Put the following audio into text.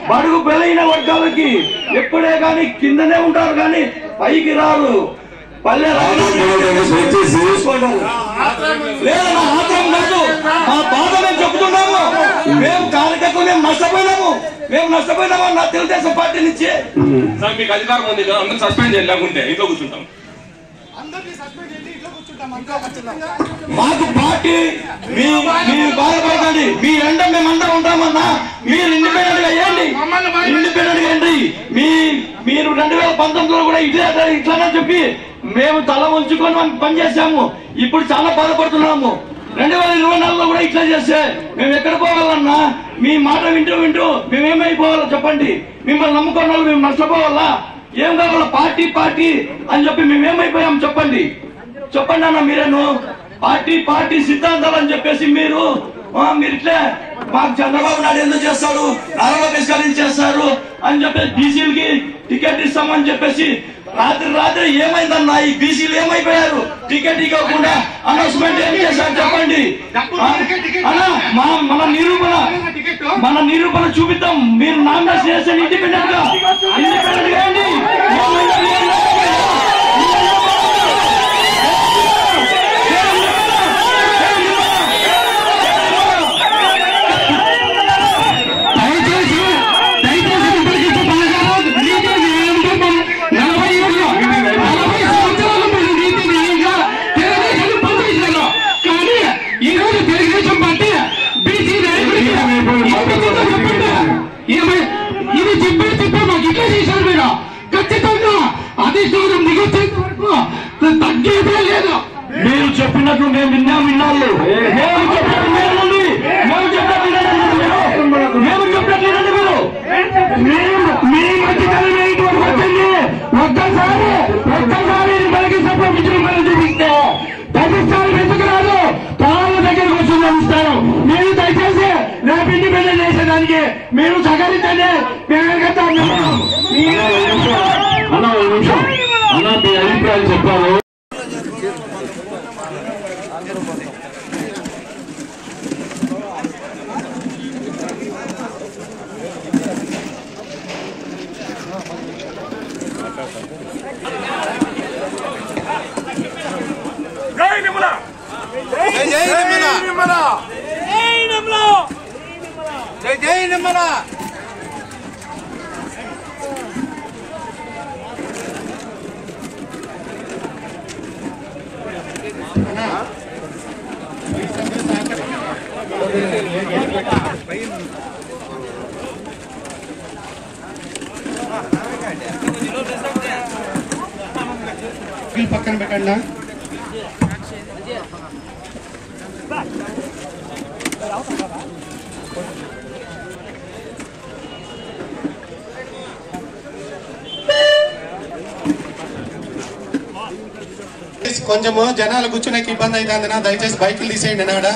బడుగు బలైన వర్గాలకి ఎప్పుడే గాని కిందనే ఉంటారు కానీ పైకి రారు. పల్లె లేదా ఆత్రం కాదు, మా బాధ మేము చెప్తున్నాము. మేము కార్యకర్తలు మేము నష్టపోయినాము నా తెలుగుదేశం పార్టీ నుంచి. సార్ మీకు అధికారం ఉంది కదా, అందరూ సస్పెండ్ చేయాలి, లేకుంటే ఇంట్లో కూర్చుంటాం. మాకు పార్టీ మీరు బాధపడకండి, మీ ఎండ మేమందరం ఉంటామన్నా. మీరు ఇండిపెండెంట్ గా వేయండి, ఇండిపెండెంట్ గా వేయండి. మీరు 2019లో కూడా ఇట్లానే చెప్పి మేము తల ఉంచుకొని పనిచేసాము. ఇప్పుడు చాలా బాధపడుతున్నాము. 2024లో కూడా ఇట్లా చేస్తే మేము ఎక్కడ పోవాలన్నా? మీ మాట వింటూ మేమేమైపోవాలో చెప్పండి. మిమ్మల్ని నమ్ముకున్న వాళ్ళు మేము నష్టపోవాలా? ఏం కావాలో పార్టీ అని చెప్పి మేమేమైపోయాం చెప్పండి అన్న. మీరేను పార్టీ సిద్ధాంతాలు అని చెప్పేసి మీరు ఇట్లే మాకు చంద్రబాబు నాయుడు ఎందుకు చేస్తాడు, నారా లోకేష్ గారు చేస్తారు అని చెప్పేసి బీసీలకి టికెట్ ఇస్తామని చెప్పేసి రాత్రి ఏమైందన్నా? ఈ బీసీలు ఏమైపోయారు? టికెట్ ఇవ్వకుండా అనౌన్స్మెంట్ ఏం చేశారు చెప్పండి అన్నా. మన నిరూపణ చూపిద్దాం. మీరు నామినేషన్ చేస్తే ఇండిపెండెంట్ గా వేయండి. ఇది చెప్పే మాకు ఇట్లా చేశారు మీరు. ఖచ్చితంగా అధిష్టానం దిగొచ్చేంత వరకు తగ్గేదే లేదు. మీరు చెప్పినట్లు మేము విన్నాము. మేము చెప్పినట్లు మీ మధ్యకాలం వచ్చింది. ఒక్కసారి మనకి సంప్రదించడం చూపిస్తే 10 సార్లు ఎందుకు రాదు? పాల దగ్గరకు వచ్చి నడుస్తాను. మీరు దయచేసి రేపు ఇండిపెండెంట్ చేసేదానికి మీరు సహకరించండి. అన్న మీ అభిప్రాయం చెప్పాలి. జై నిమ్మల. పక్కన పెట్టండి. కొంచెము జనాలు కూర్చునే ఇబ్బంది అవుతుందినా, దయచేసి బైకులు తీసేయండి నాడ.